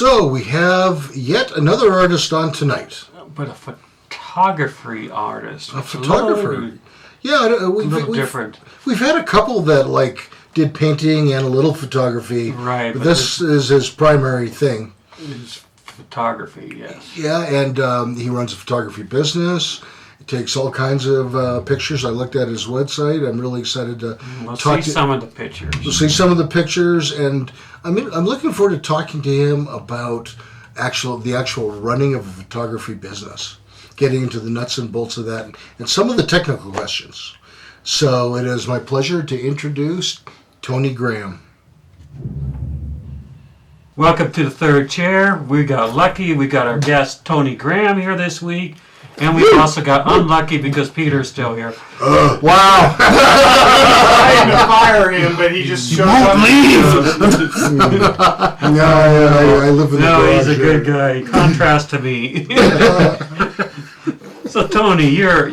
So we have yet another artist on tonight. But a photography artist. A photographer. Yeah, A little different. We've had a couple that did painting and a little photography. Right. But this is his primary thing. Is photography, yes. Yeah, and he runs a photography business. He takes all kinds of pictures. I looked at his website. I'm really excited to see some of the pictures. We'll see some of the pictures, and I'm looking forward to talking to him about the actual running of a photography business, getting into the nuts and bolts of that, and some of the technical questions. So it is my pleasure to introduce Tony Graham. Welcome to the third chair. We got lucky. We got our guest Tony Graham here this week. And we also got unlucky because Peter's still here. Wow! I had to fire him, but he just showed up. No, I live in the garage. No, he's a good guy. Contrast to me. So Tony, you're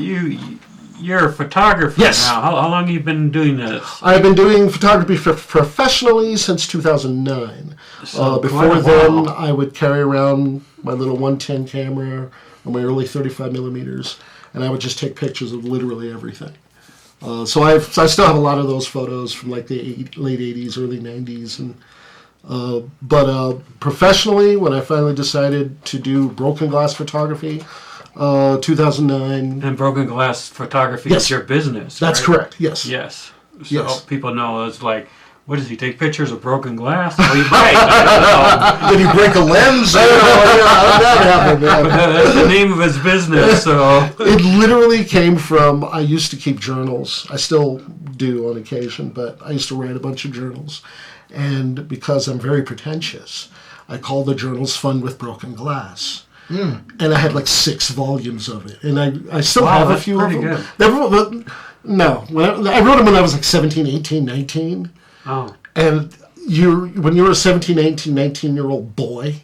a photographer Yes. now. How long have you been doing this? I've been doing photography professionally since 2009. So Before quite a then, while. I would carry around my little 110 camera or my early 35 millimeters, and I would just take pictures of literally everything. So I still have a lot of those photos from like the late 80s, early 90s, but professionally, when I finally decided to do broken glass photography, 2009. And broken glass photography Yes. is your business. That's right? correct. Yes. Yes. So Yes. people know it's like, what does he take pictures of broken glass? What do you break? I Did he break a lens? I don't know how that happened. don't know. That's the name of his business. So It literally came from, I used to keep journals. I still do on occasion, but I used to write a bunch of journals. And because I'm very pretentious, I call the journals Fun with Broken Glass. And I had like 6 volumes of it. And I still Wow, have a that's few of pretty them. good. No, I wrote them when I was like 17, 18, 19. oh. And when you're a 17, 18, 19-year-old boy,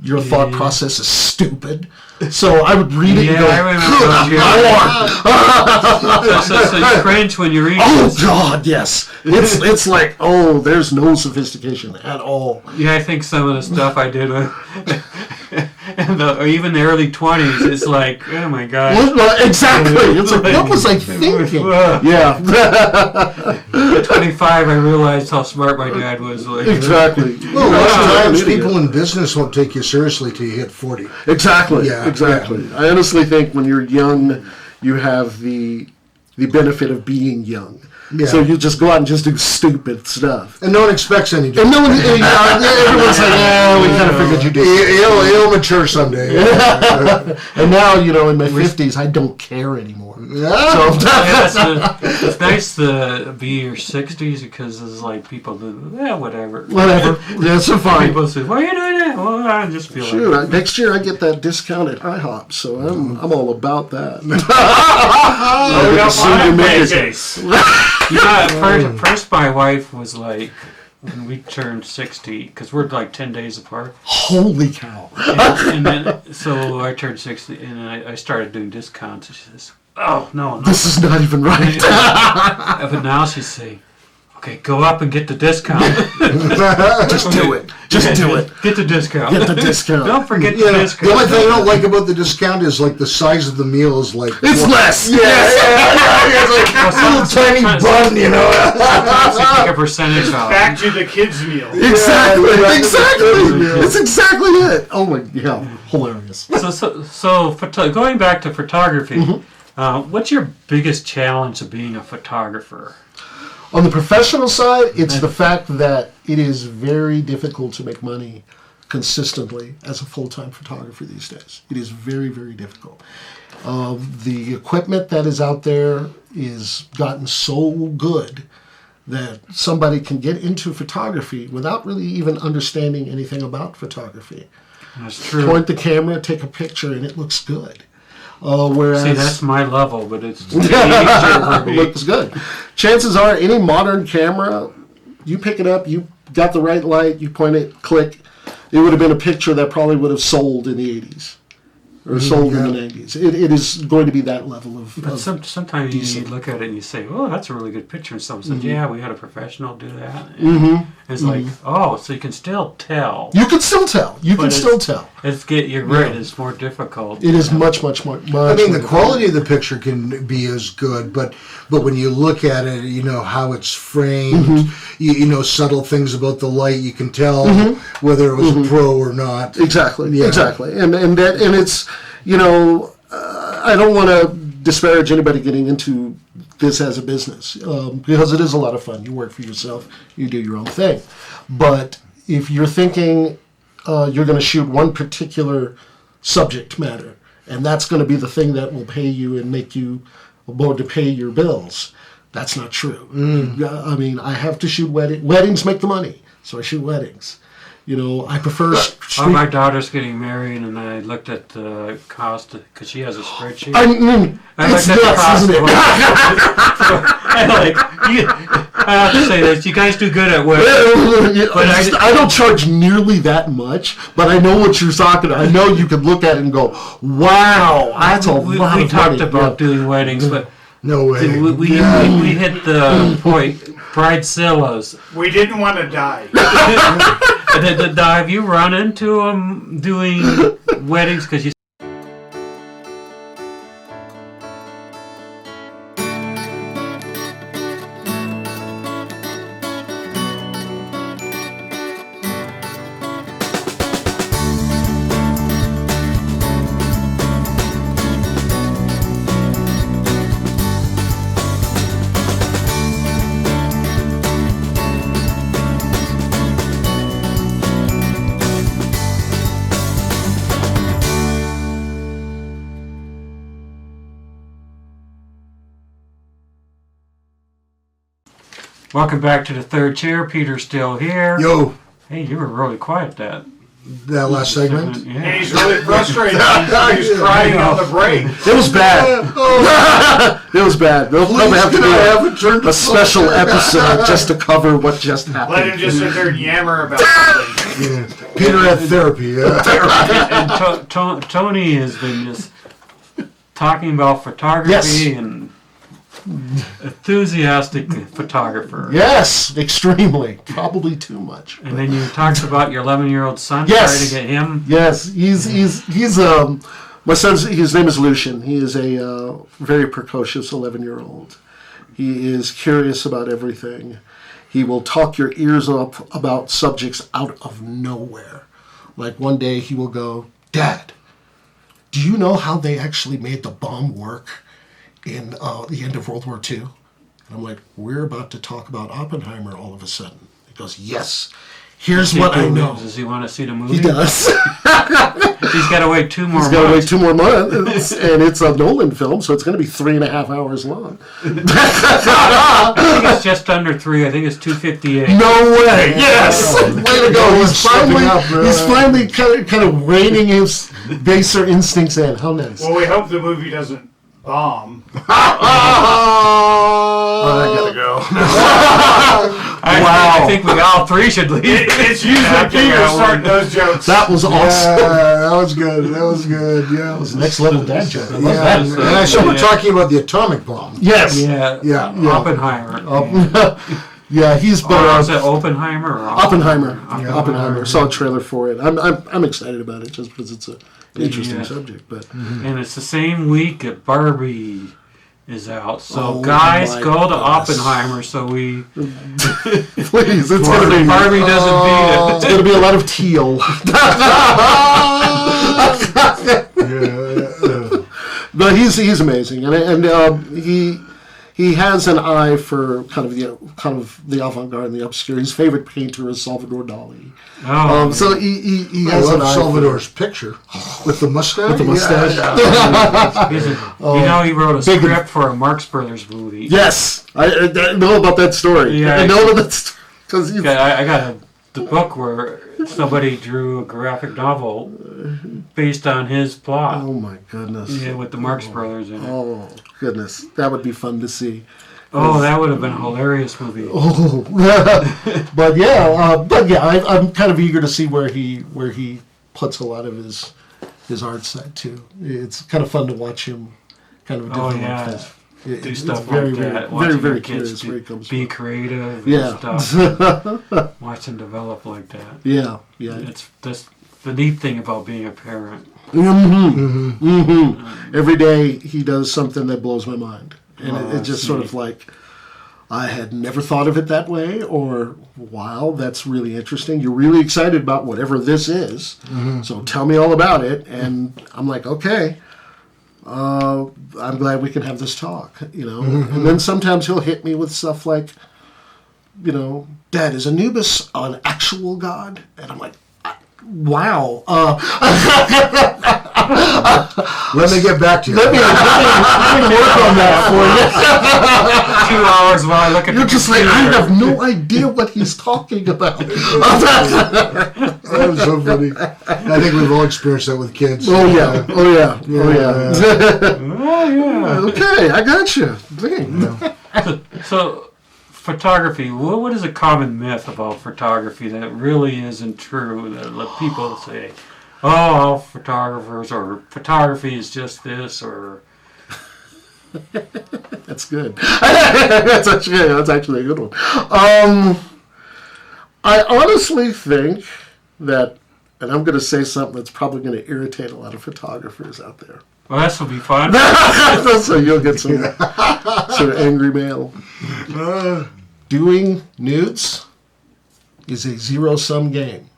your thought process is stupid. So I would read it and go, I remember those years. So you cringe when you read oh this. God, yes. It's like, oh, there's no sophistication at all. Yeah, I think some of the stuff I did with, or even the early 20s, it's like, oh my God. Well, exactly. It's like, what was I thinking? Yeah, At 25, I realized how smart my dad was. Like, exactly. Well, a lot of times people in business won't take you seriously till you hit 40. Exactly. Yeah, Exactly. yeah. I honestly think when you're young, you have the benefit of being young. Yeah. So you just go out and just do stupid stuff. And no one expects any And different. no one, everyone's like, yeah, we kind of figured you did. He'll mature someday. And now, in my 50s, I don't care anymore. Yeah. it's nice to be in your 60s because it's like people do, whatever. Whatever. That's fine. People say, why are you doing that? Well, I just feel Shoot, like next year I get that discount at IHOP, so I'm all about that. First my wife was like, when we turned 60, because we're like 10 days apart. Holy cow. And then, so I turned 60, and I started doing discounts. And she says, oh, no. This is not even right. But now she's saying, okay, go up and get the discount. Just do it. Just do it. Get the discount. Get the discount. Don't forget the The discount. only thing I don't like about the discount is like the size of the meal is like It's less. Yeah, it's like a little tiny bun, So take a percentage off. Back to the kids' meal. Exactly. Yeah. Exactly. It's exactly it. Oh my God. Hilarious. So going back to photography, what's your biggest challenge of being a photographer? On the professional side, it's the fact that it is very difficult to make money consistently as a full-time photographer these days. It is very, very difficult. The equipment that is out there is gotten so good that somebody can get into photography without really even understanding anything about photography. That's true. Point the camera, take a picture, and it looks good. Whereas See, that's my level, but it's easier for me. looks good. Chances are, any modern camera, you pick it up, you got the right light, you point it, click, it would have been a picture that probably would have sold in the 80s. Or sold in the 90s. It is going to be that level of... But sometimes you decent. look at it and you say, "Oh, that's a really good picture." And someone says, "Yeah, we had a professional do that." It's like, oh, so you can still tell. You can still tell. You can But still tell. You're right, it's more difficult. It is much, much more. Much I mean, the more quality of the picture can be as good, but when you look at it, you know how it's framed. You know subtle things about the light. You can tell whether it was a pro or not. Exactly. Yeah. Exactly. And it's, you know, I don't want to disparage anybody getting into this as a business because it is a lot of fun. You work for yourself. You do your own thing. But if you're thinking you're going to shoot one particular subject matter, and that's going to be the thing that will pay you and make you able to pay your bills, that's not true. I mean, I have to shoot weddings make the money, so I shoot weddings. You know, I prefer Oh, my daughter's getting married, and I looked at the cost because she has a spreadsheet. It's nuts, isn't it? I have to say this: you guys do good at weddings. I don't charge nearly that much, but I know what you're talking about. I know you can look at it and go, "Wow, that's a lot We of money." talked about doing weddings, but No way. we hit the point. Bridezillas. We didn't want to die. Have you run into them doing weddings? Because you. Welcome back to the third chair. Peter's still here. Yo, Hey, you were really quiet that last segment. And Yeah. he's really frustrated. He's crying on the break. It was bad. It was bad. There'll probably have to be a special episode just to cover what just happened. Let him just sit there and yammer about something. Peter had therapy. Yeah. And Tony has been just talking about photography Yes. and enthusiastic photographer. Yes, extremely. Probably too much. And then you talked about your 11-year-old son. Yes. Trying to get him. Yes, he's my son's, his name is Lucian. He is a very precocious 11-year-old. He is curious about everything. He will talk your ears up about subjects out of nowhere. Like one day he will go, "Dad, do you know how they actually made the bomb work in the end of World War II?" And I'm like, "We're about to talk about Oppenheimer all of a sudden." He goes, "Yes, here's what I know." Does he want to see the movie? He does. He's got to wait 2 more He's months. got to wait 2 more months, and it's a Nolan film, so it's going to be 3.5 hours long. I think it's just under 3. I think it's 2:58. No way! Yes, way to go! He's finally kind of reining his baser instincts in. How nice! Well, we hope the movie doesn't bomb. I gotta go. I think we all 3 should leave. It's usually After Peter that starting one. those jokes. That was awesome. That was good. That was good. Yeah. That was next level dad joke. I love Yeah, that. and I saw we're talking about the atomic bomb. Yes. Yeah. Yeah. Oppenheimer. Yeah, he's been. Or was it Oppenheimer? Or Oppenheimer. Oppenheimer. Saw a trailer for it. I'm excited about it just because it's an interesting Yeah. subject. But And it's the same week that Barbie is out. So Oh guys, my go to goodness. Oppenheimer so we please, it's gonna be Barbie doesn't beat it. it's gonna be a lot of teal. But he's amazing, and he has an eye for kind of the avant-garde and the obscure. His favorite painter is Salvador Dali. Oh, So he I has an love eye Salvador's picture with the mustache. With the mustache. he wrote a script for a Marx Brothers movie. Yes, I know about that story. Yeah, I know about that because I got the book where somebody drew a graphic novel based on his plot. oh my goodness. Yeah, with the Marx Brothers in it. Oh goodness, that would be fun to see. Oh, that would have been a hilarious movie. Oh, but yeah, I'm kind of eager to see where he puts a lot of his art side too. It's kind of fun to watch him kind of develop do It's stuff very, like that. very, Watching very your kids curious where it comes be from. creative Yeah. and stuff. Watch them develop like that. Yeah. That's the neat thing about being a parent. Every day he does something that blows my mind. And Oh, it just sort of like, I had never thought of it that way, or wow, that's really interesting. You're really excited about whatever this is, so tell me all about it. And I'm like, okay, I'm glad we can have this talk, you know. And then sometimes he'll hit me with stuff like, you know, Dad, is Anubis an actual god? And I'm like, wow. Let me get back to you. Let me work on that for you. 2 hours while I look at You're the just like, computer. I have no idea what he's talking about. That was so funny. I think we've all experienced that with kids. Oh yeah. Oh, yeah. Okay, I got you. Dang. So, photography, what is a common myth about photography that really isn't true? That people say, oh, all photographers, or photography is just this, or... That's good. That's actually a good one. I honestly think that, and I'm going to say something that's probably going to irritate a lot of photographers out there. Well, this will be fun. So you'll get some sort of angry mail. Doing nudes is a zero-sum game.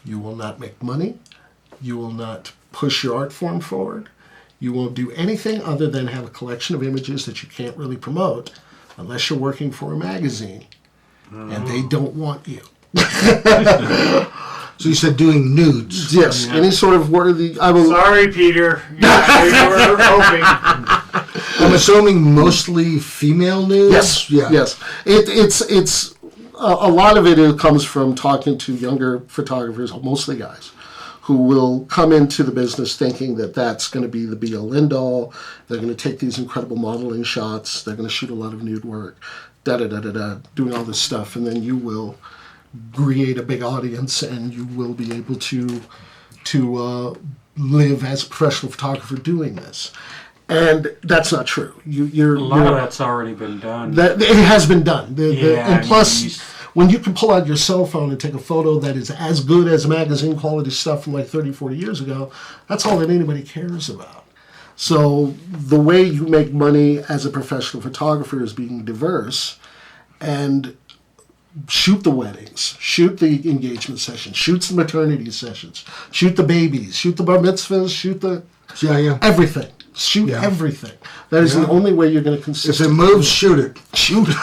You will not make money. You will not push your art form forward. You won't do anything other than have a collection of images that you can't really promote unless you're working for a magazine. And they don't want you. So you said doing nudes. Yes, any sort of worthy... Sorry, Peter. Yeah, we were hoping. I'm assuming mostly female nudes? Yes, Yeah. yes. It's a lot of it comes from talking to younger photographers, mostly guys, who will come into the business thinking that that's going to be the be-all, end-all. They're going to take these incredible modeling shots. They're going to shoot a lot of nude work, doing all this stuff, and then you will create a big audience, and you will be able to live as a professional photographer doing this. And that's not true. A lot of that's already been done. It has been done. Yeah, And plus, when you can pull out your cell phone and take a photo that is as good as magazine quality stuff from like 30, 40 years ago, that's all that anybody cares about. So the way you make money as a professional photographer is being diverse and shoot the weddings, shoot the engagement sessions, shoot the maternity sessions, shoot the babies, shoot the bar mitzvahs, shoot the everything. Shoot everything. That is the only way you're going to If consistently... it moves, shoot it. Shoot it.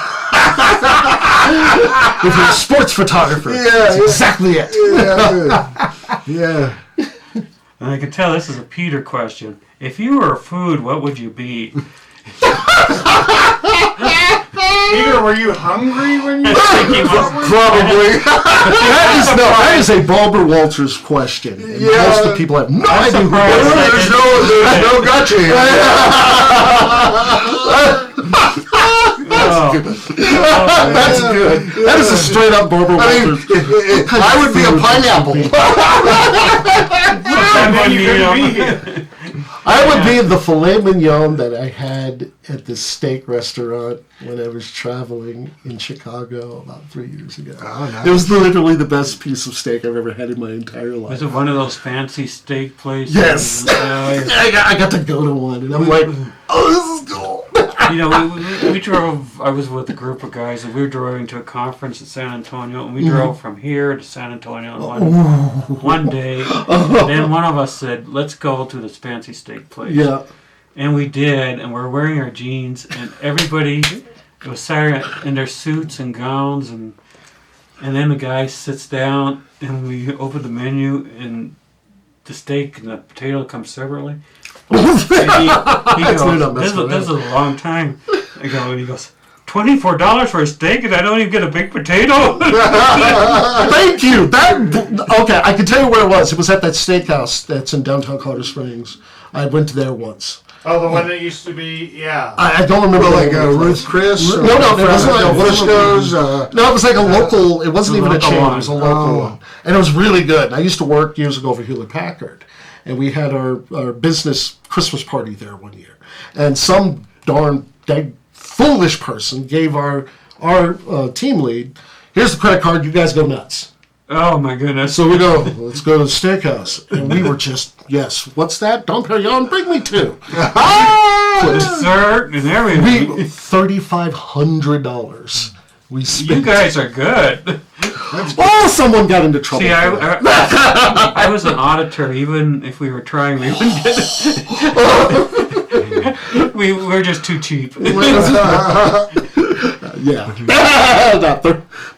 If you're a sports photographer, that's exactly it. Yeah. And I can tell this is a Peter question. If you were a food, what would you be? Peter, were you hungry when you... Probably. That is a Barbara Walters question. And most of the people have no idea who that is. There's no gotcha here. That's good. That is a straight up Barbara Walters. I would be a pineapple. And then you couldn't be here. I would be the filet mignon that I had at the steak restaurant when I was traveling in Chicago about 3 years ago. Oh, nice. It was literally the best piece of steak I've ever had in my entire life. Is it one of those fancy steak places? Yes. I got to go to one, and I'm like, oh, this is cool. You know, we drove, I was with a group of guys, and we were driving to a conference in San Antonio, and we drove from here to San Antonio one day. Then one of us said, let's go to this fancy steak place. Yeah. And we did, and we're wearing our jeans, and everybody, it was Saturday, in their suits and gowns, and then the guy sits down, and we open the menu, and the steak and the potato come separately. And he goes, this is a long time ago, and he goes, $24 for a steak, and I don't even get a big potato. Thank you. Okay, I can tell you where it was. It was at that steakhouse that's in downtown Colorado Springs. I went there once. Oh, the one that used to be, yeah. I don't remember Like Ruth Chris? No, it wasn't like a Frisco's. No, it was like a local. It wasn't even a local chain. one. It was a local one, and it was really good. And I used to work years ago for Hewlett Packard, and we had our business Christmas party there one year, and some darn that foolish person gave our team lead, here's the credit card, you guys go nuts. Oh my goodness. So we go, let's go to the steakhouse. And we were just, yes, what's that? Dom Perignon, bring me two. Dessert and everything. $3,500 we spent. You guys are good. Oh, someone got into trouble. See, for that. I was an auditor. Even if we were trying, we wouldn't get it. We're just too cheap. Yeah.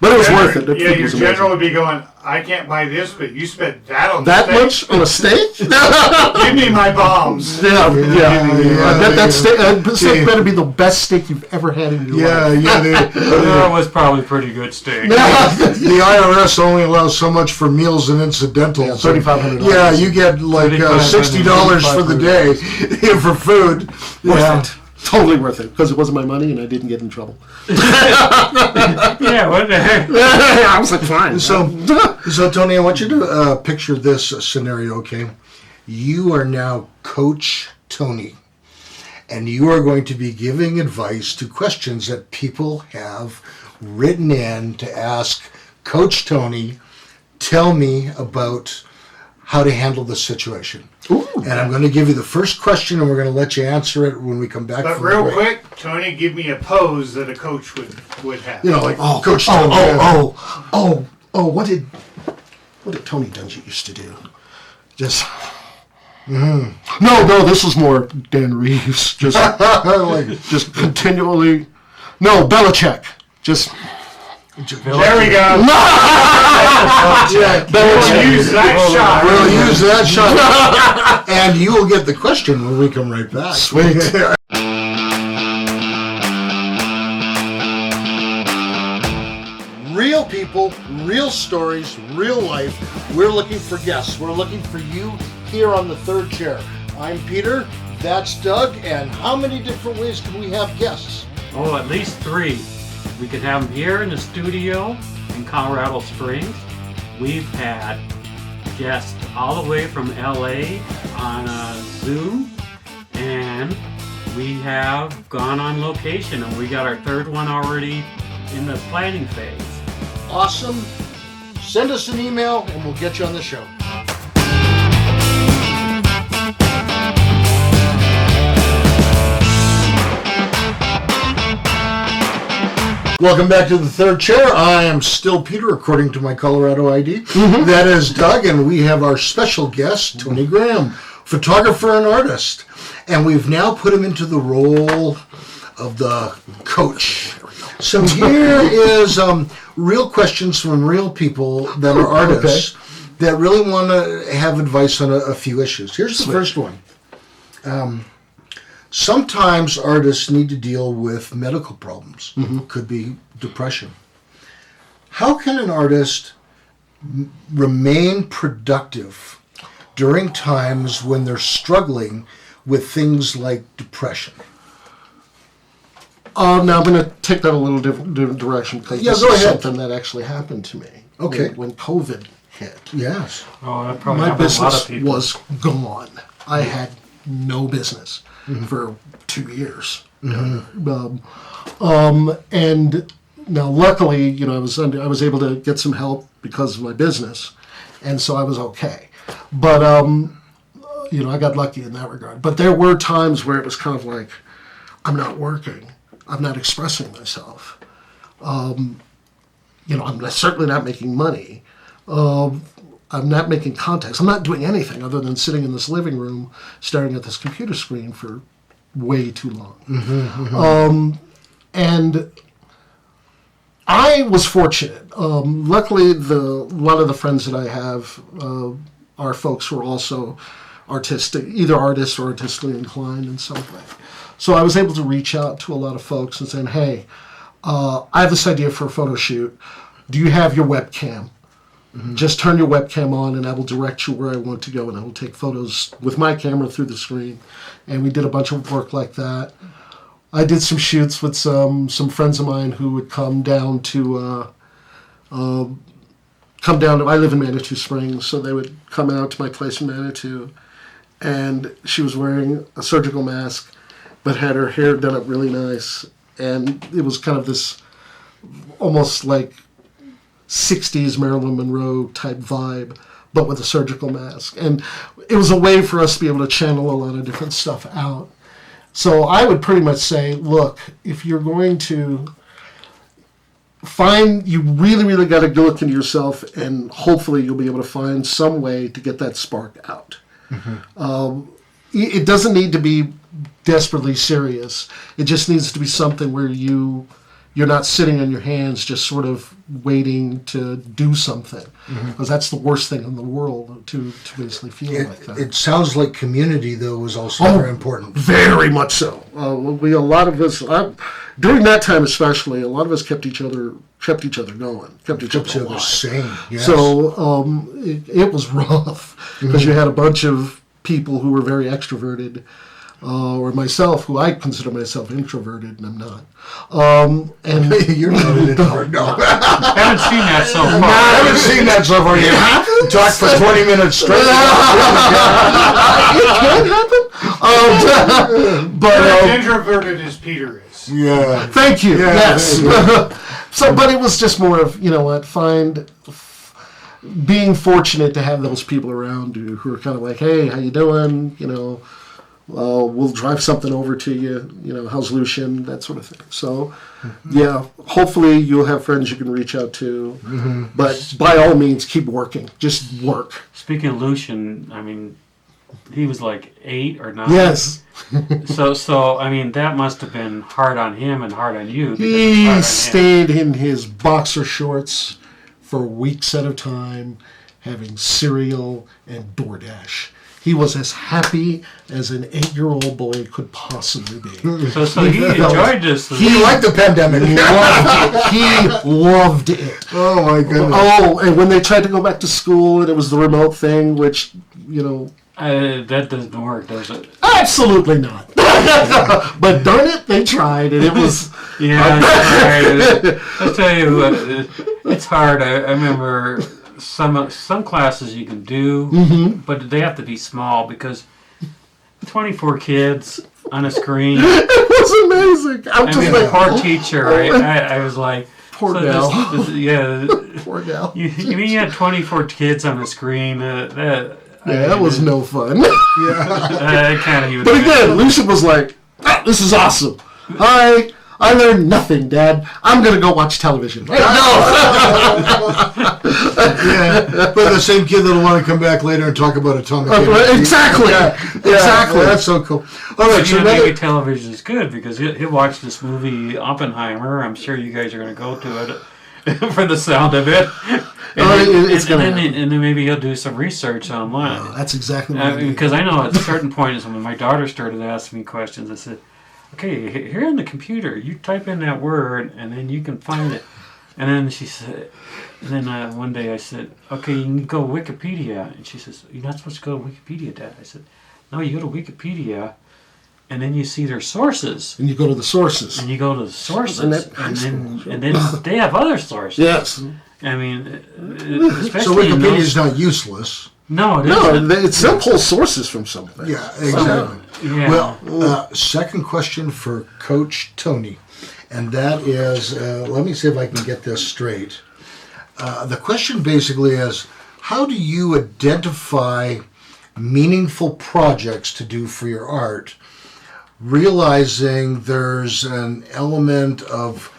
But it was worth it. Yeah, your was general amazing. would be going, I can't buy this, but you spent that on That the much on a steak? Give me my bombs. Yeah. I bet that steak Yeah. better be the best steak you've ever had in your life. That was probably pretty good steak. The IRS only allows so much for meals and incidentals. Yeah, $3,500. Yeah, you get like $60 for the day for food. Worth it. Totally worth it, because it wasn't my money and I didn't get in trouble. Yeah, what the heck? I was like, fine. So Tony, I want you to picture this scenario, okay? You are now Coach Tony, and you are going to be giving advice to questions that people have written in to ask Coach Tony, tell me about how to handle the situation. Ooh. And I'm going to give you the first question, and we're going to let you answer it when we come back. But from the real break. quick, Tony, give me a pose that a coach would have. You know, like Coach Tony. What did Tony Dungy used to do? Just no, this was more Dan Reeves. Just just continually. No, Belichick. Just There we go. Yeah, We'll use that shot. we'll use that shot, and you will get the question when we come right back. Sweet. Real people, real stories, real life. We're looking for guests. We're looking for you here on the third chair. I'm Peter, that's Doug, and how many different ways can we have guests? Oh, at least 3. We could have them here in the studio in Colorado Springs. We've had guests all the way from LA on a Zoom, and we have gone on location, and we got our 3rd one already in the planning phase. Awesome. Send us an email and we'll get you on the show. Welcome back to the third chair. I am still Peter, according to my Colorado ID. That is Doug, and we have our special guest, Tony Graham, photographer and artist. And we've now put him into the role of the coach. So here is real questions from real people that are artists that really want to have advice on a few issues. Here's the first one. Sometimes artists need to deal with medical problems. Could be depression. How can an artist remain productive during times when they're struggling with things like depression? Now I'm going to take that a little different direction, because Yeah, this go is ahead. something that actually happened to me. Okay. When COVID hit. Yes. Oh, that probably My happened to a lot of business people. was gone. I had no business for 2 years. And now, luckily, I was able to get some help because of my business, and so I was okay. But I got lucky in that regard. But there were times where it was kind of like, I'm not working, I'm not expressing myself. I'm certainly not making money. I'm not making contacts. I'm not doing anything other than sitting in this living room staring at this computer screen for way too long. And I was fortunate. Luckily, a lot of the friends that I have are folks who are also artistic, either artists or artistically inclined in some way. So I was able to reach out to a lot of folks and saying, hey, I have this idea for a photo shoot. Do you have your webcam? Just turn your webcam on and I will direct you where I want to go, and I will take photos with my camera through the screen. And we did a bunch of work like that. I did some shoots with some friends of mine who would come down to, I live in Manitou Springs, so they would come out to my place in Manitou, and she was wearing a surgical mask but had her hair done up really nice. And it was kind of this almost like 60s Marilyn Monroe type vibe, but with a surgical mask. And it was a way for us to be able to channel a lot of different stuff out. So I would pretty much say, look, if you're going to you really, really got to go look into yourself, and hopefully you'll be able to find some way to get that spark out. It doesn't need to be desperately serious. It just needs to be something where you're not sitting on your hands just sort of waiting to do something, because that's the worst thing in the world, to basically feel like that. It sounds like community, though, was also very important. Very much so. A lot of us, during that time especially, a lot of us kept each other going, kept each other alive. Sane. Yes. So it was rough, because you had a bunch of people who were very extroverted, or myself, who I consider myself introverted, and I'm not. And you're not an introvert. No. I haven't seen that so far. I haven't seen that so far. You talk for 20 minutes straight. It can happen. But As introverted as Peter is. Yeah. thank you. Yeah, Yes. there But it was just more of, being fortunate to have those people around you who are kind of like, hey, how you doing? We'll drive something over to you. How's Lucian? That sort of thing. So, yeah, hopefully you'll have friends you can reach out to. But by all means, keep working. Just work. Speaking of Lucian, I mean, he was like 8 or 9. Yes. So I mean, that must have been hard on him and hard on you. because it's hard He on him. stayed in his boxer shorts for weeks at a time, having cereal and DoorDash. He was as happy as an 8-year-old boy could possibly be. So he enjoyed this. He liked the pandemic. He loved it. Oh, my goodness. Oh, and when they tried to go back to school and it was the remote thing, which, that doesn't work, does it? absolutely not. But darn it, they tried, and it was... Yeah, it's hard. I tell you, it's hard. I remember some classes you can do, but they have to be small, because 24 kids on a screen. It was amazing. I'm I just mean, like, poor teacher. I was like, Poor so gal. yeah. poor gal. You mean you had 24 kids on the screen? That was no fun. I can't even. But again, Lucian was like, this is awesome. I learned nothing, Dad. I'm going to go watch television. No! Yeah, but the same kid that'll want to come back later and talk about atomic energy. Exactly. Exactly. That's so cool. All right, so maybe television is good, because he'll watch this movie Oppenheimer. I'm sure you guys are going to go to it for the sound of it. And then maybe he'll do some research online. That's exactly what I mean. Because I know at a certain point is when my daughter started asking me questions. I said, okay, here on the computer, you type in that word, and then you can find it. And then she said, one day I said, okay, you can go Wikipedia. And she says, you're not supposed to go to Wikipedia, Dad. I said, no, you go to Wikipedia, and then you see their sources. And you go to the sources. And you go to the sources, And then they have other sources. Yes. I mean, especially So Wikipedia is not useless. No, it No, isn't. it's some pull sources from something. Yeah, exactly. Yeah. Well, second question for Coach Tony, and that is, let me see if I can get this straight. The question basically is, how do you identify meaningful projects to do for your art, realizing there's an element of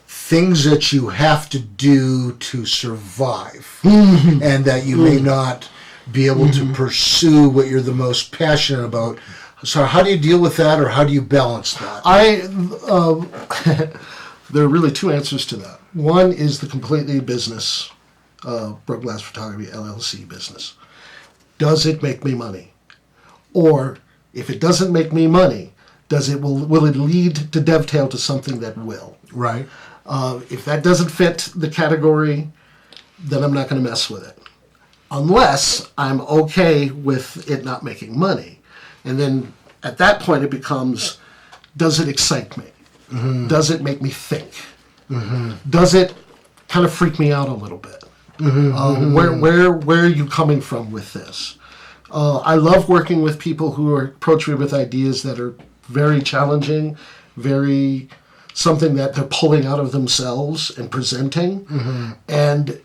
things that you have to do to survive, and that you may not be able to pursue what you're the most passionate about. So how do you deal with that, or how do you balance that? There are really two answers to that. One is the completely business, Broke Glass Photography LLC business. Does it make me money? Or if it doesn't make me money, will it lead to dovetail to something that will? Right. If that doesn't fit the category, then I'm not going to mess with it. Unless I'm okay with it not making money. And then at that point it becomes, does it excite me? Mm-hmm. Does it make me think? Mm-hmm. Does it kind of freak me out a little bit? Mm-hmm. Where are you coming from with this? I love working with people who approach me with ideas that are very challenging, very something that they're pulling out of themselves and presenting. And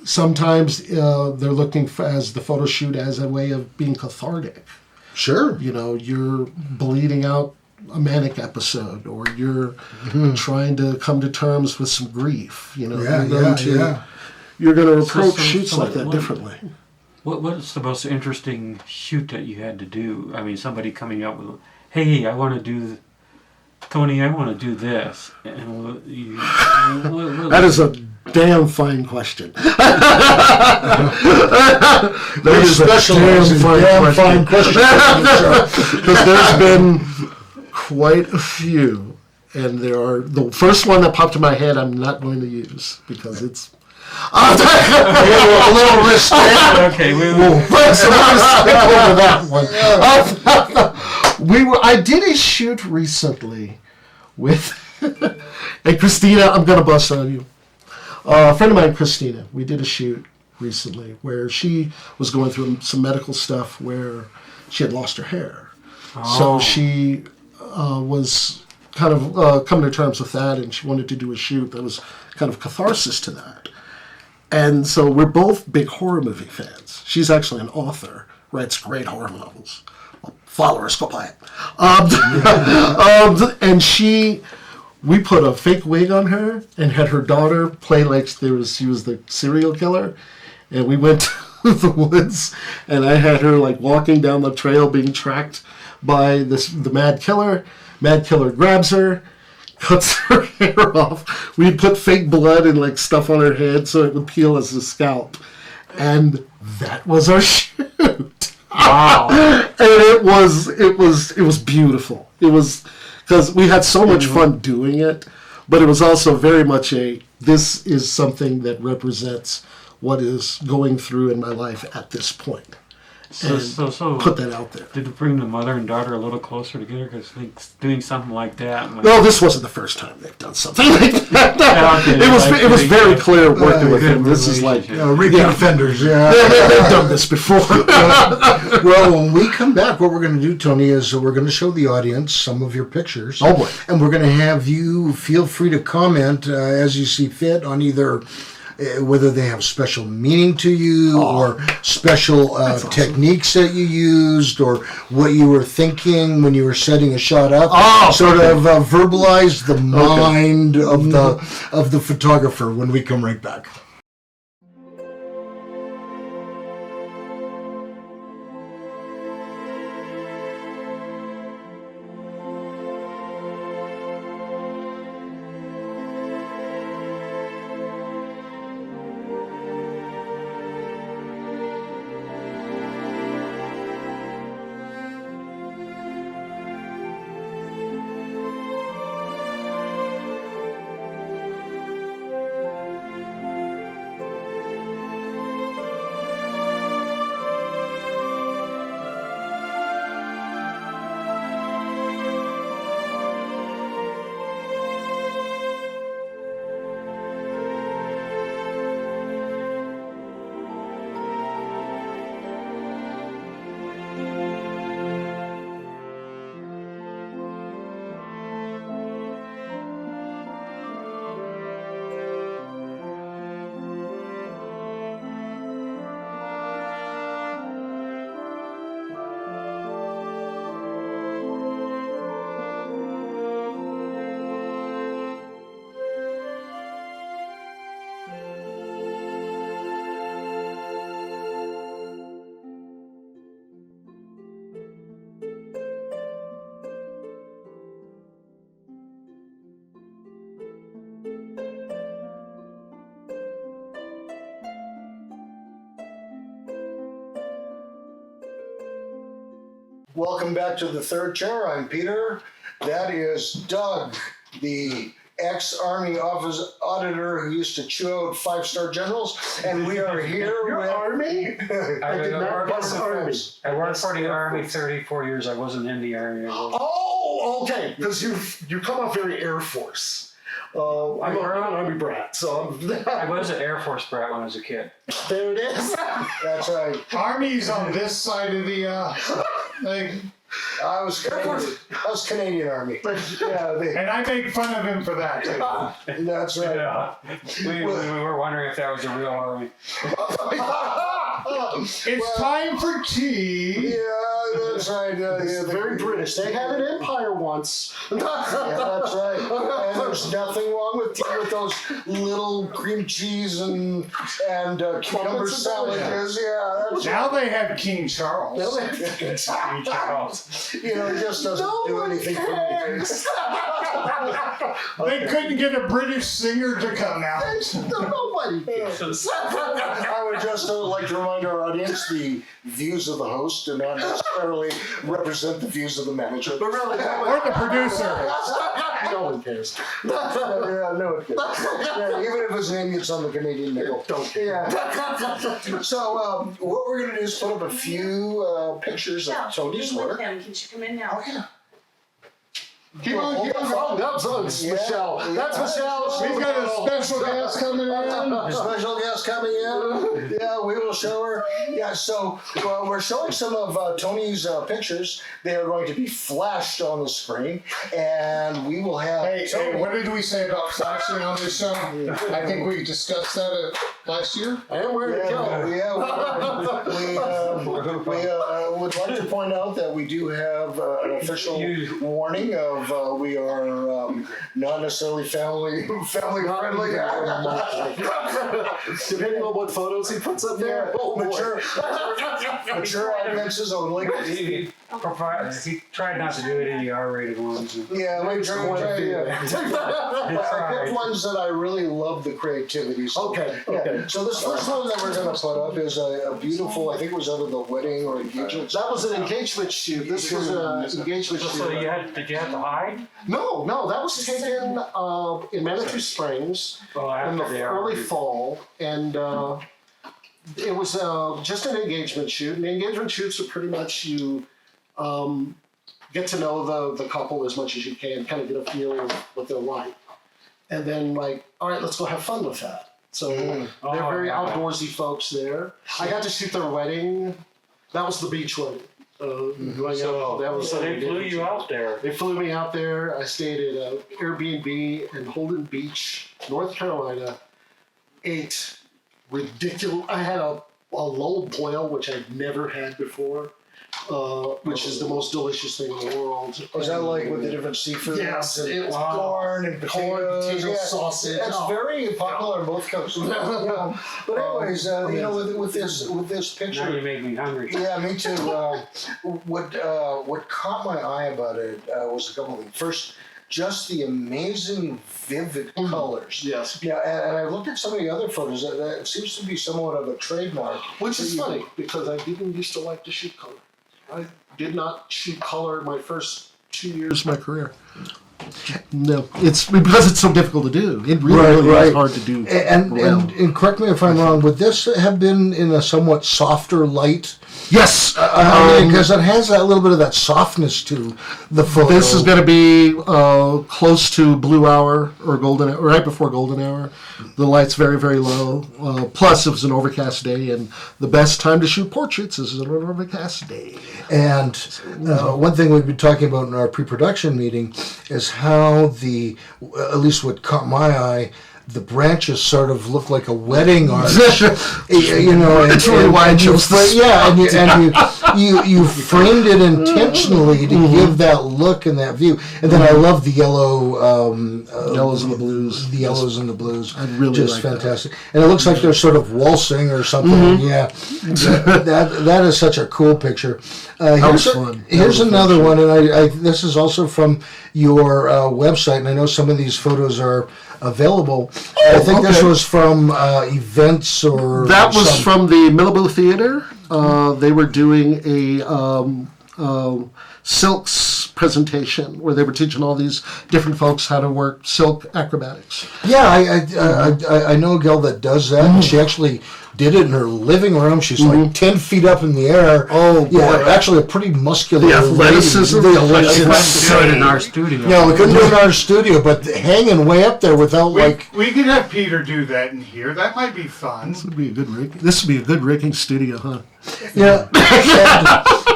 sometimes they're looking for, as the photo shoot as a way of being cathartic. Sure. You know, you're bleeding out a manic episode, or you're trying to come to terms with some grief. You know, you're going to approach shoots like that differently. What's the most interesting shoot that you had to do? I mean, somebody coming up with, hey, I want to do, Tony, I want to do this. And That is a damn fine question. That is a damn fine question. Because there's been quite a few. And the first one that popped in my head I'm not going to use because it's a little risky. Okay, Let's skip over that one. I did a shoot recently with, and Christina, I'm going to bust on you. A friend of mine, Christina, we did a shoot recently where she was going through some medical stuff where she had lost her hair. So she was kind of coming to terms with that, and she wanted to do a shoot that was kind of catharsis to that. And so we're both big horror movie fans. She's actually an author, writes great horror novels. Follow her, go buy it. And we put a fake wig on her and had her daughter play like she was the serial killer. And we went to the woods, and I had her like walking down the trail being tracked by the mad killer. Mad killer grabs her, cuts her hair off. We put fake blood and like stuff on her head so it would peel as a scalp. And that was our shoot. Wow. And it was beautiful. It was, because we had so much fun doing it, but it was also very much this is something that represents what is going through in my life at this point. So Put that out there. Did it bring the mother and daughter a little closer together? Because I think doing something like that. No, this wasn't the first time they've done something like that. Okay, it was very clear working with good him. This is like Repeat offenders, yeah. they've done this before. Well, when we come back, what we're going to do, Tony, is we're going to show the audience some of your pictures. Oh, boy. And we're going to have you feel free to comment as you see fit on either whether they have special meaning to you or special techniques that you used or what you were thinking when you were setting a shot up. Sort of verbalize the mind of the photographer when we come right back. Welcome back to the third chair. I'm Peter. That is Doug, the ex-Army office auditor who used to chew out five-star generals, and we are here with Army? I did not guess Army. I worked for the Army 34 years. I wasn't in the Army. Oh, okay. Because you come off very Air Force. I'm an Army brat, so I was an Air Force brat when I was a kid. there it is. that's right. Army's on this side of the thing. I was Canadian Army. Yeah, And I make fun of him for that too. that's right. Yeah. We were wondering if that was a real army. It's time for tea. Yeah, that's right. It's very British. They had an empire once. Yeah, that's right. And there's nothing wrong with tea with those little cream cheese and cucumber sandwiches. Yeah, that's Now they have King Charles. King Charles. you know, it just doesn't do anything for me. They couldn't get a British singer to come out. Nobody cares. I would just like to remind our audience the views of the host do not necessarily represent the views of the manager. But really, Or the producer. no one cares. Yeah, no, it could. Yeah, even if his name gets on the Canadian nickel. Don't. Yeah. So what we're going to do is put up a few pictures of Tony's with work. them. Can she come in now? Oh, yeah. Keep on, keep on. That's Yeah. Michelle. That's Michelle. She's got a special guest coming in. Special guest coming in. Yeah, we will show her. Yeah, so we're showing some of Tony's pictures. They are going to be flashed on the screen, and we will have. Hey, what did we say about flashing on this show? I think we discussed that last year. And where to go? We would like to point out that we do have an official warning of we are not necessarily family friendly. Depending on what photos he puts up there. Oh, mature audiences only. He tried not to do it in the R-rated ones. Yeah, we try. I picked ones that I really love the creativity. So, Okay. yeah. So this first one that we're going to put up is a beautiful. I think it was out of the wedding or engagement. That was an engagement shoot. This was an engagement So shoot. did you have to hide? No, that was taken in Manitou Springs in the early fall, and it was just an engagement shoot. And the engagement shoots are pretty much you get to know the couple as much as you can, kind of get a feel of what they're like, and then all right, let's go have fun with that. So they're very outdoorsy folks there. I got to shoot their wedding. That was the beach wedding. So they flew you out there. They flew me out there. I stayed at an Airbnb in Holden Beach, North Carolina. Ate ridiculous. I had a low boil, which I'd never had before, which is the most delicious thing in the world. Was that like with the different seafood? Yes, and it was corn and potatoes, potato sausage. It's very popular in both countries. But anyways, with this picture. Now you make me hungry. Yeah, me too. What caught my eye about it was a couple of things. First, just the amazing vivid colors. Yes. Yeah, and I looked at some of the other photos. That seems to be somewhat of a trademark. Which is funny because I didn't used to like to shoot color. I did not shoot color my first 2 years of my career. No, it's because it's so difficult to do. It really is hard to do. And correct me if I'm wrong, would this have been in a somewhat softer light? Yes, Because it has that little bit of that softness to the photo. this is going to be close to blue hour or golden, right before golden hour. The light's very, very low. Plus, it was an overcast day, and the best time to shoot portraits is an overcast day. And one thing we've been talking about in our pre-production meeting is how at least what caught my eye, the branches sort of look like a wedding arch. That's really why I chose this. Yeah, and you framed it intentionally to give that look and that view. And then I love the yellows and the blues. The yellows and the blues. I really just like fantastic. And it looks like they're sort of waltzing or something. Yeah, that is such a cool picture. Here's another one, and I this is also from your website, and I know some of these photos are available. I think this was from events or... That was from the Malibu Theater. They were doing a silks presentation where they were teaching all these different folks how to work silk acrobatics. Yeah, I know a gal that does that. And she actually did it in her living room. She's like 10 feet up in the air. Oh, boy. Yeah, actually a pretty muscular The athleticism. lady. The We athleticism. couldn't do it in our studio. Yeah, we couldn't do it in our studio, but hanging way up there without We could have Peter do that in here. That might be fun. This would be a good rig. This would be a good rigging studio, huh? Yeah,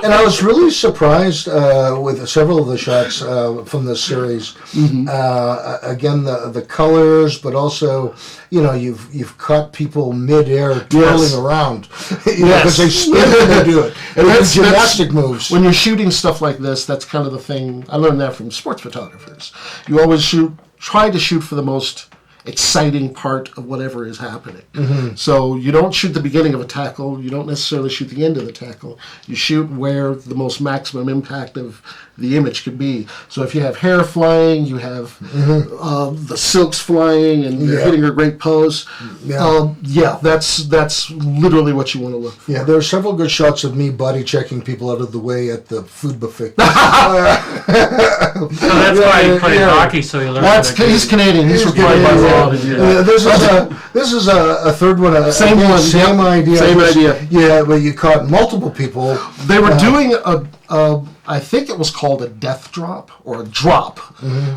and I was really surprised with several of the shots from this series. Again, the colors, but also, you've caught people mid-air twirling around, because they spin when they do it, and that's gymnastic moves. When you're shooting stuff like this, that's kind of the thing. I learned that from sports photographers. You always try to shoot for the most exciting part of whatever is happening. So you don't shoot the beginning of a tackle. You don't necessarily shoot the end of the tackle. You shoot where the most maximum impact of the image could be. So if you have hair flying, you have the silks flying, and you're hitting a great pose. That's literally what you want to look for. Yeah, there are several good shots of me body checking people out of the way at the food buffet. So that's why you played hockey, so you learned. He's Canadian. He's required by law to do that. This is a third one. Same one. Same idea. Same idea. Yeah, but you caught multiple people. They were doing I think it was called a death drop or a drop,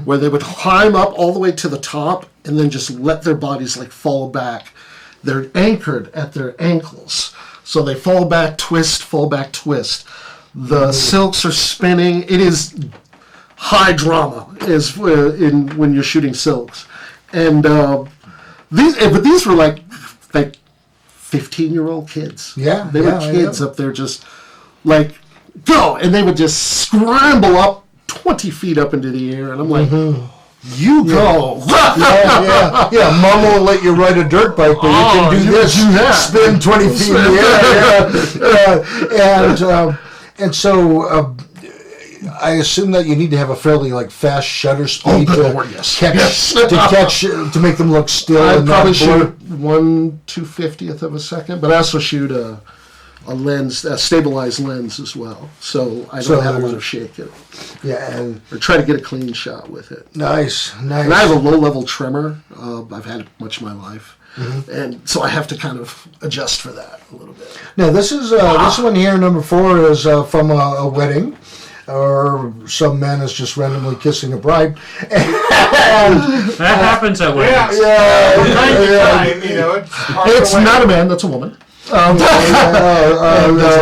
where they would climb up all the way to the top and then just let their bodies fall back. They're anchored at their ankles, so they fall back, twist. The silks are spinning. It is high drama when you're shooting silks, and these were like 15-year-old kids. Yeah, they were kids up there just go, and they would just scramble up 20 feet up into the air, and I'm like, you go. Yeah, Mom won't let you ride a dirt bike, but you can do this. Do that. Spin 20 feet in the air. And so I assume that you need to have a fairly fast shutter speed to make them look still. I and probably not shoot 1/250th of a second, but I also shoot a lens, a stabilized lens as well, so I don't have a lot of shake it. Yeah, Or try to get a clean shot with it. nice. And I have a low-level trimmer. I've had it much of my life, and so I have to kind of adjust for that a little bit. Now this is this one here, number 4, is from a wedding, or some man is just randomly kissing a bride. That happens at weddings. From time to time, it's part of It's the way. not a man; that's a woman. Is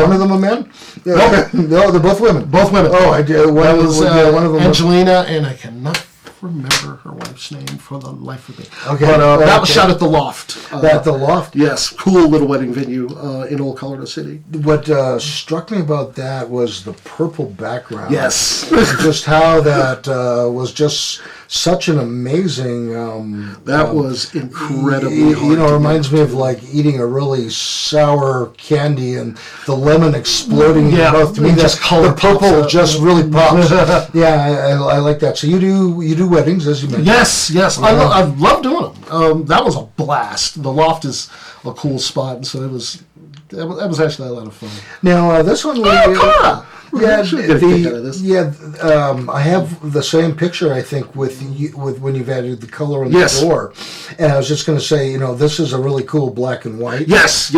one of them a man? No, they're both women. Both women. Oh, I did. One That was one of them. Angelina, and I cannot remember her wife's name for the life of me. Okay. But that was Okay. shot at the Loft. At the Loft. Yes, cool little wedding venue in Old Colorado City. What struck me about that was the purple background. Yes. Just how that was just such an amazing. That was incredibly hard. It reminds me of eating a really sour candy and the lemon exploding in your mouth. To me, just the color purple pops up. just really pops. Yeah, I like that. So you do weddings, as you mentioned. Yes. I love doing them. That was a blast. The Loft is a cool spot, and so that was actually a lot of fun. Now this one. Cara! Yeah, Should get a kick out of this. I have the same picture. I think with when you've added the color on Yes. the door, and I was just going to say, this is a really cool black and white. Yes.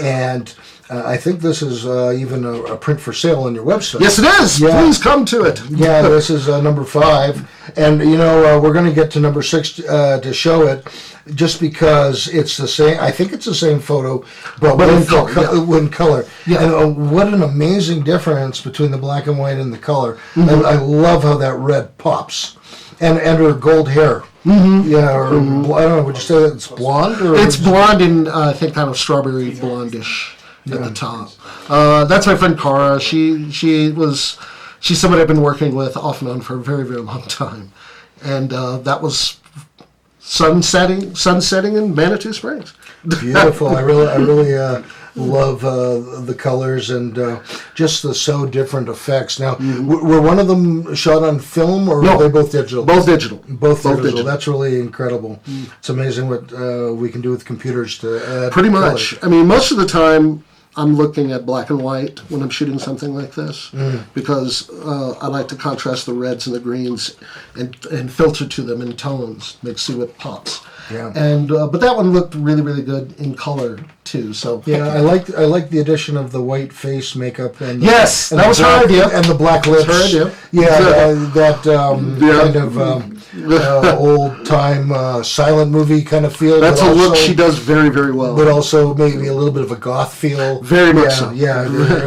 And I think this is even a print for sale on your website. Yes, it is. Yeah. Please come to it. Yeah, this is number 5, and we're going to get to number 6 to show it, just because it's the same. I think it's the same photo, but in color, in color. Yeah. And what an amazing difference between the black and white and the color. Mm-hmm. I love how that red pops, and her gold hair. Mm-hmm. Yeah, or I don't know. Would you say that it's blonde or It's blonde and I think kind of strawberry blondish at the top. That's my friend Cara. She's somebody I've been working with off and on for a very, very long time, and that was sunsetting in Manitou Springs. Beautiful. I really love the colors and just the so different effects. Now, were one of them shot on film, or No. were they both digital? Both digital. Both digital. digital. That's really incredible. It's amazing what we can do with computers to add Pretty color. much. I mean, most of the time I'm looking at black and white when I'm shooting something like this, because I like to contrast the reds and the greens and filter to them in tones, see what pops. Yeah. And but that one looked really, really good in color too. So Yeah, I like the addition of the white face makeup and Yes, and that the was her black- idea. and the black lips. her idea. Yeah, that kind of old time silent movie kind of feel. That's but a look also- she does very, very well. but also maybe a little bit of a goth feel. Very much yeah, so. Yeah,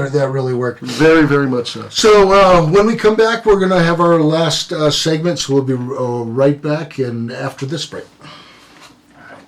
that really worked. Very, very much so. So when we come back, we're going to have our last segment. So we'll be right back and after this break.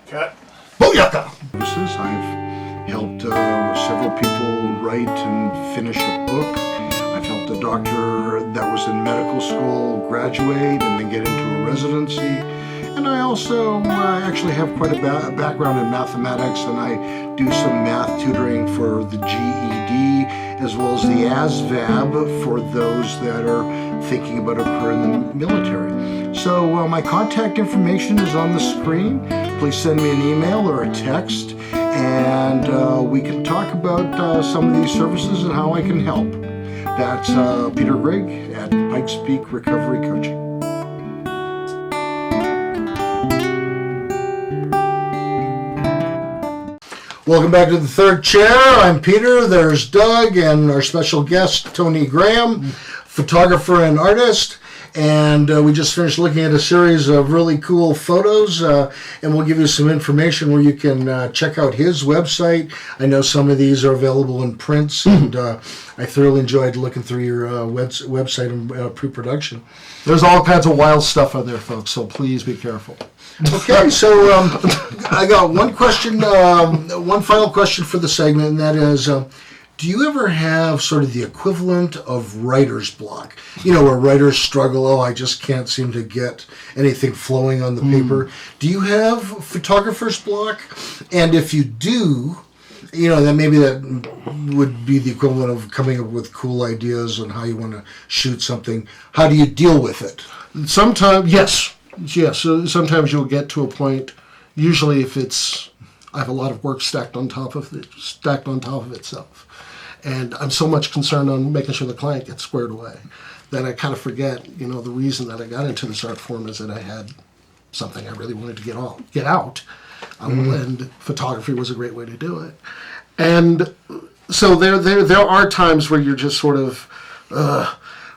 Cut. Booyaka! I've helped several people write and finish a book. I've helped a doctor that was in medical school graduate and then get into a residency. And I also actually have quite a background in mathematics, and I do some math tutoring for the GED as well as the ASVAB for those that are thinking about a career in the military. So my contact information is on the screen. Please send me an email or a text, and we can talk about some of these services and how I can help. That's Peter Grigg at Pikes Peak Recovery Coaching. Welcome back to the third chair. I'm Peter. There's Doug and our special guest, Tony Graham, photographer and artist. And we just finished looking at a series of really cool photos, and we'll give you some information where you can check out his website. I know some of these are available in prints, and I thoroughly enjoyed looking through your website and pre-production. There's all kinds of wild stuff on there, folks, so please be careful. Okay, so I got one question, one final question for the segment, and that is, do you ever have sort of the equivalent of writer's block? You know, where writers struggle, oh, I just can't seem to get anything flowing on the paper. Do you have photographer's block? And if you do, you know, then maybe that would be the equivalent of coming up with cool ideas on how you want to shoot something. How do you deal with it? Sometimes, yes. So sometimes you'll get to a point, usually if it's, I have a lot of work stacked on top of itself. And I'm so much concerned on making sure the client gets squared away that I kind of forget, you know, the reason that I got into this art form is that I had something I really wanted to get out. And photography was a great way to do it. And so there are times where you're just sort of,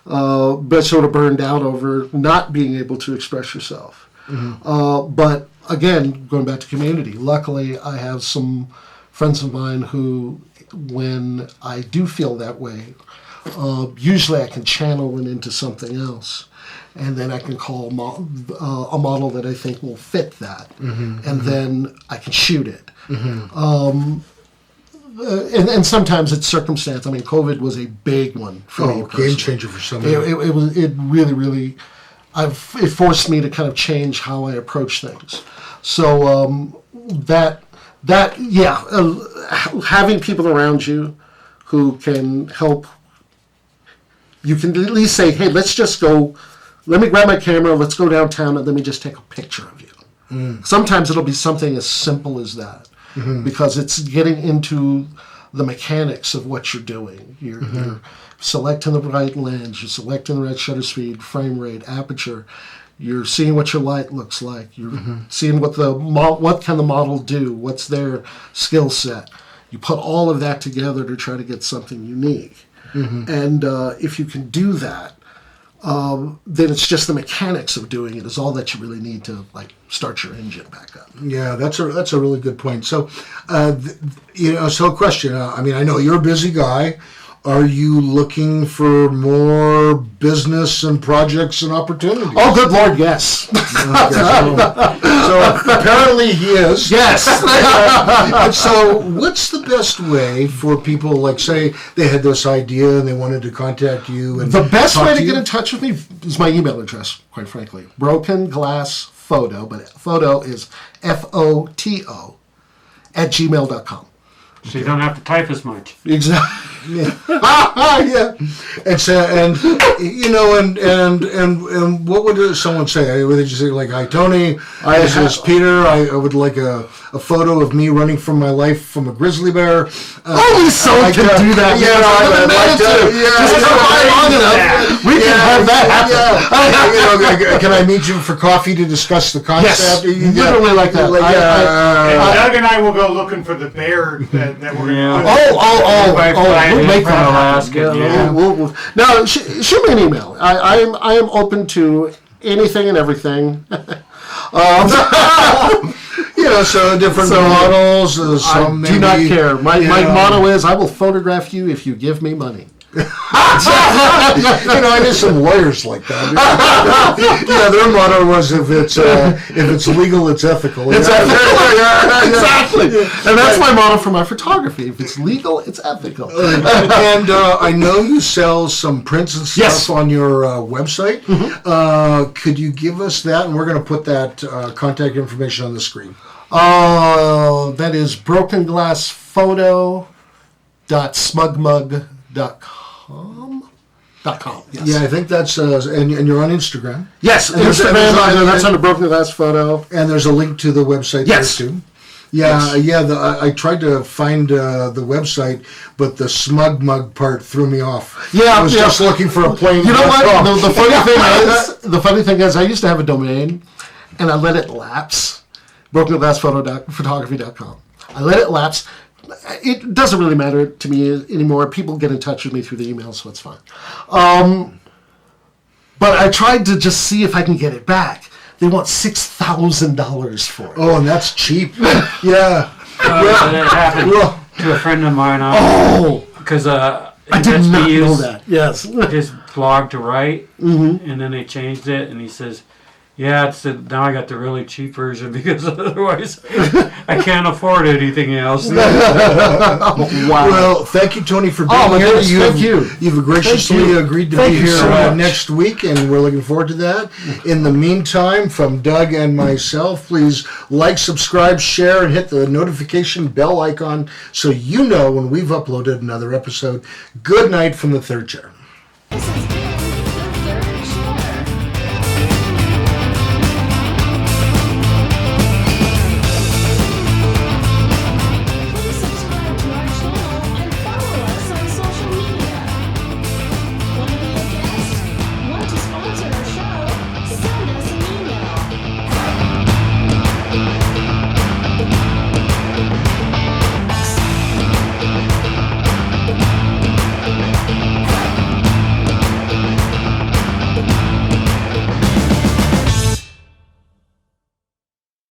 but sort of burned out over not being able to express yourself. But again, going back to community, luckily I have some friends of mine who, when I do feel that way, usually I can channel it into something else. And then I can call a model that I think will fit that. And then I can shoot it. And sometimes it's circumstance. I mean, COVID was a big one for me personally. Game changer for somebody. It really, it forced me to kind of change how I approach things. So having people around you who can help, you can at least say, hey, let's just go, let me grab my camera, let's go downtown and let me just take a picture of you. Sometimes it'll be something as simple as that. Because it's getting into the mechanics of what you're doing. You're selecting the right lens, you're selecting the right shutter speed, frame rate, aperture. You're seeing what your light looks like. You're seeing what can the model do, what's their skill set. You put all of that together to try to get something unique. And if you can do that, then it's just the mechanics of doing it is all that you really need to start your engine back up. Yeah, that's a really good point. So, so question. I mean, I know you're a busy guy. Are you looking for more business and projects and opportunities? Oh, good Lord, yes. So apparently he is. Yes. And so what's the best way for people, like say they had this idea and they wanted to contact you? And the best talk way to you? get in touch with me is my email address, quite frankly. Broken Glass Photo, but photo is FOTO @gmail.com. So you don't have to type as much. Exactly. Yeah, and you know, and what would someone say? Would they just say like, "Hi, Tony. This is Peter. I would like a photo of me running for my life from a grizzly bear." Only someone can do that. Yeah, no, I'd like to. Just survive long enough. We can have that happen. You know, can I meet you for coffee to discuss the concept? Yes, literally like that. And Doug and I will go looking for the bear that we're Yeah. going to We'll make from that Alaska. happen. Yeah. We'll- no, shoot me an email. I am open to anything and everything. You know, so different models. Some I do not maybe, care. My motto is, I will photograph you if you give me money. You know, I knew some lawyers like that. Yeah, their motto was if it's legal, it's ethical. It's ethical. Exactly. And that's my motto for my photography. If it's legal, it's ethical. And I know you sell some prints and stuff Yes. on your website. Could you give us that? And we're going to put that contact information on the screen. That is brokenglassphoto.smugmug.com. Yes. Yeah, I think that's and you're on Instagram. Yes, And there's- Instagram. That's under Broken Glass Photo. And there's a link to the website Yes. there too. Yeah, I tried to find the website, but the smug mug part threw me off. Yeah, I was yeah. just looking for a plain. You know what? .com. The funny thing is, I used to have a domain, and I let it lapse. BrokenGlassPhotography.com. I let it lapse. It doesn't really matter to me anymore. People get in touch with me through the email, so it's fine. But I tried to just see if I can get it back. They want $6,000 for it. Oh, and that's cheap. Yeah. That happened Well, to a friend of mine. Oh, Because I did not know that. Yes. his blog to write, and then they changed it, and he says, "Yeah, now I got the really cheap version because otherwise I can't afford anything else." Wow. well, thank you, Tony, for being Oh, my here. goodness, thank you. You've graciously Thank you. agreed to Thank be you here so much. next week, and we're looking forward to that. In the meantime, from Doug and myself, please like, subscribe, share, and hit the notification bell icon so you know when we've uploaded another episode. Good night from the third chair.